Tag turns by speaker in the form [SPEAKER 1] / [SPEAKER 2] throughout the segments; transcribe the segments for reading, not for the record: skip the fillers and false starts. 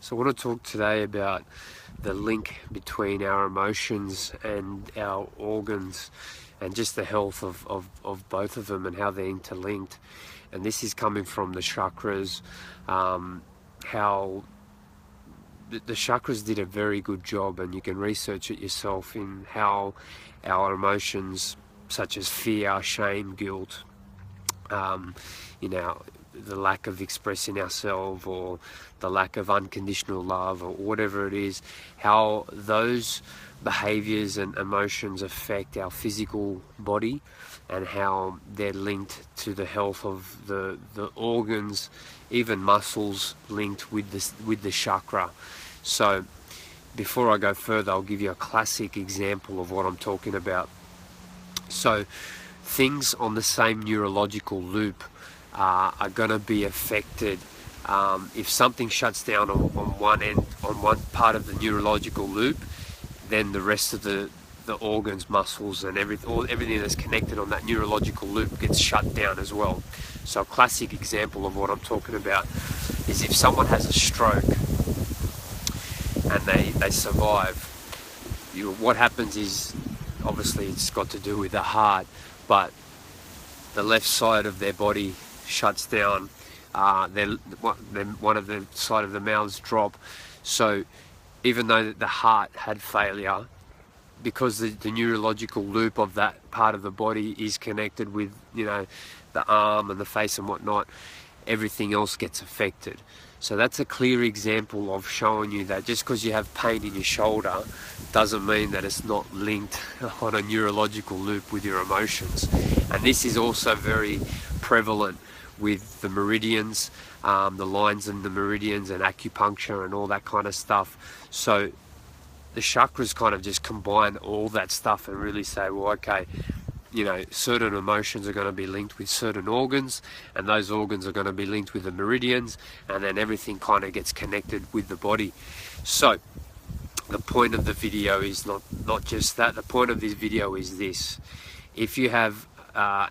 [SPEAKER 1] So I want to talk today about the link between our emotions and our organs, and just the health of both of them and how they're interlinked. And this is coming from the chakras, how the chakras did a very good job, and you can research it yourself, in how our emotions such as fear, shame, guilt, the lack of expressing ourselves, or the lack of unconditional love, or whatever it is, how those behaviors and emotions affect our physical body, and how they're linked to the health of the organs, even muscles linked with the chakra. So before I go further, I'll give you a classic example of what I'm talking about. So things on the same neurological loop are going to be affected. If something shuts down on one end, on one part of the neurological loop, then the rest of the organs, muscles, and everything that's connected on that neurological loop gets shut down as well. So a classic example of what I'm talking about is if someone has a stroke and they survive, what happens is, obviously it's got to do with the heart, but the left side of their body shuts down, then one of the side of the mouths drop. So even though the heart had failure, because the neurological loop of that part of the body is connected with the arm and the face and whatnot, everything else gets affected. So that's a clear example of showing you that just because you have pain in your shoulder doesn't mean that it's not linked on a neurological loop with your emotions. And this is also very prevalent with the meridians, the lines in the meridians, and acupuncture and all that kind of stuff. So the chakras kind of just combine all that stuff and really say, well, okay, certain emotions are going to be linked with certain organs, and those organs are going to be linked with the meridians, and then everything kind of gets connected with the body. So the point of the video is not just that. The point of this video is this: if you have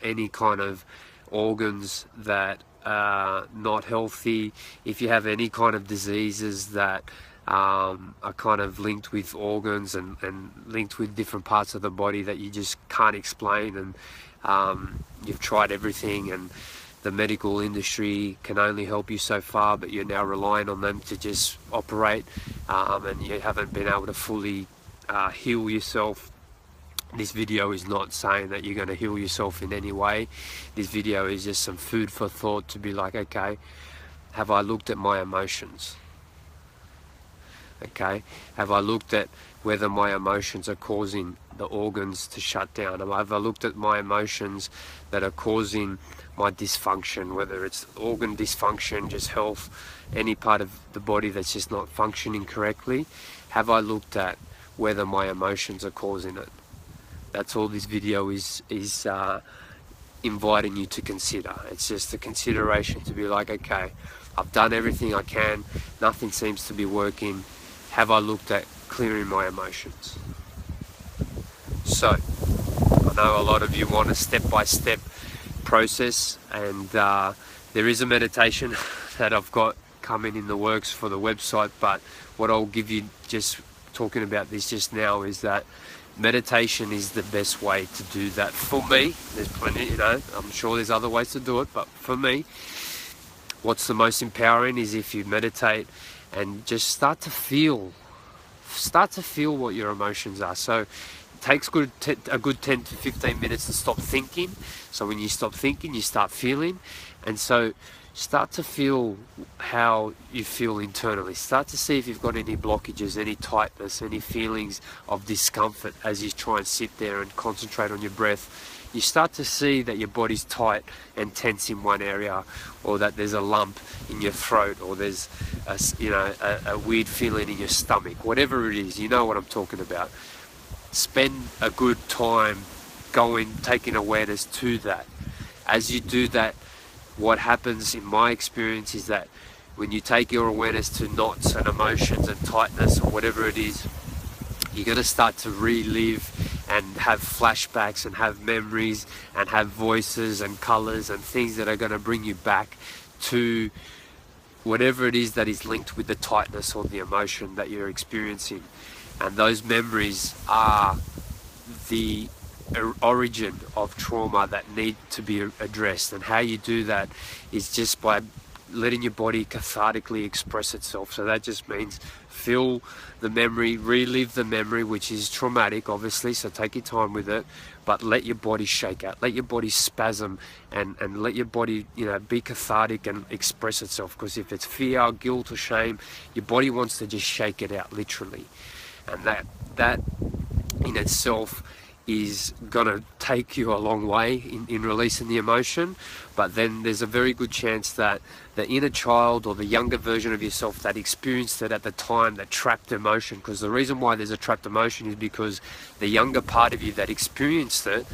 [SPEAKER 1] any kind of organs that are not healthy, if you have any kind of diseases that are kind of linked with organs and linked with different parts of the body that you just can't explain, and you've tried everything, and the medical industry can only help you so far, but you're now relying on them to just operate, and you haven't been able to fully heal yourself. This video is not saying that you're going to heal yourself in any way. This video is just some food for thought to be like, okay, have I looked at my emotions? Okay, have I looked at whether my emotions are causing the organs to shut down? Have I looked at my emotions that are causing my dysfunction, whether it's organ dysfunction, just health, any part of the body that's just not functioning correctly? Have I looked at whether my emotions are causing it? That's all this video is inviting you to consider. It's just a consideration to be like, okay, I've done everything I can, nothing seems to be working. Have I looked at clearing my emotions? So I know a lot of you want a step-by-step process, and there is a meditation that I've got coming in the works for the website, but what I'll give you, just talking about this just now, is that meditation is the best way to do that for me. There's plenty, I'm sure there's other ways to do it, but for me, what's the most empowering is if you meditate and just start to feel what your emotions are. So it takes a good 10 to 15 minutes to stop thinking. So when you stop thinking, you start feeling. And so start to feel how you feel internally. Start to see if you've got any blockages, any tightness, any feelings of discomfort as you try and sit there and concentrate on your breath. You start to see that your body's tight and tense in one area, or that there's a lump in your throat, or there's a weird feeling in your stomach. Whatever it is, you know what I'm talking about. Spend a good time taking awareness to that. As you do that, what happens in my experience is that when you take your awareness to knots and emotions and tightness or whatever it is, you're going to start to relive and have flashbacks and have memories and have voices and colors and things that are going to bring you back to whatever it is that is linked with the tightness or the emotion that you're experiencing. And those memories are the origin of trauma that need to be addressed. And how you do that is just by letting your body cathartically express itself. So that just means feel the memory, relive the memory, which is traumatic obviously, so take your time with it, but let your body shake out, let your body spasm, and let your body, you know, be cathartic and express itself. Because if it's fear, guilt or shame, your body wants to just shake it out literally. And that in itself is gonna take you a long way in releasing the emotion. But then there's a very good chance that the inner child or the younger version of yourself that experienced it at the time, that trapped emotion, because the reason why there's a trapped emotion is because the younger part of you that experienced it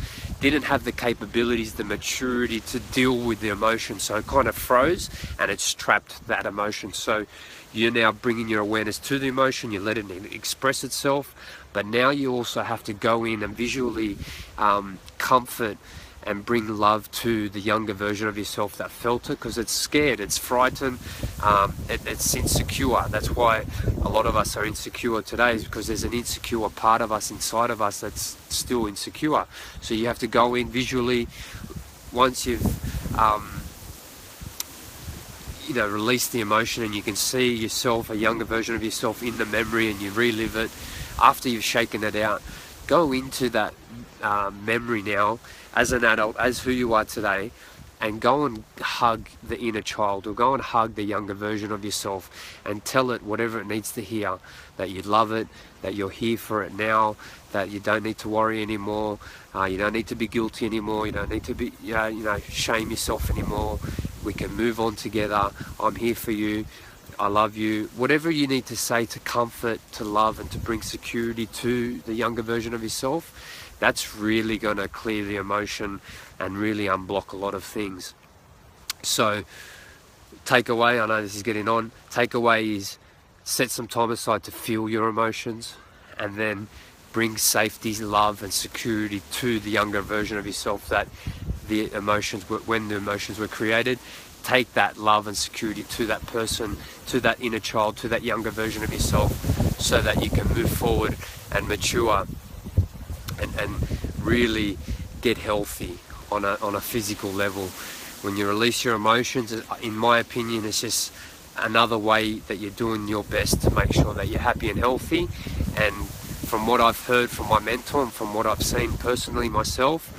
[SPEAKER 1] didn't have the capabilities, the maturity to deal with the emotion, so it kind of froze and it's trapped that emotion. So you're now bringing your awareness to the emotion, you let it express itself, but now you also have to go in and visually comfort and bring love to the younger version of yourself that felt it, because it's scared, it's frightened, it's insecure. That's why a lot of us are insecure today, is because there's an insecure part of us inside of us that's still insecure. So you have to go in visually, once you've you know, release the emotion and you can see yourself, a younger version of yourself in the memory, and you relive it. After you've shaken it out, go into that memory now as an adult, as who you are today, and go and hug the inner child, or go and hug the younger version of yourself and tell it whatever it needs to hear, that you love it, that you're here for it now, that you don't need to worry anymore, you don't need to be guilty anymore, you don't need to be shame yourself anymore. We can move on together. I'm here for you. I love you. Whatever you need to say to comfort, to love, and to bring security to the younger version of yourself, that's really going to clear the emotion and really unblock a lot of things. So takeaway, I know this is getting on, takeaway is set some time aside to feel your emotions, and then bring safety, love and security to the younger version of yourself that the emotions were, when the emotions were created. Take that love and security to that person, to that inner child, to that younger version of yourself, so that you can move forward and mature and really get healthy on a physical level. When you release your emotions, in my opinion, it's just another way that you're doing your best to make sure that you're happy and healthy. And from what I've heard from my mentor and from what I've seen personally myself,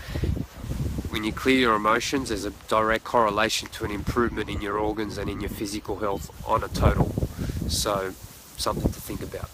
[SPEAKER 1] when you clear your emotions, there's a direct correlation to an improvement in your organs and in your physical health on a total. So, something to think about.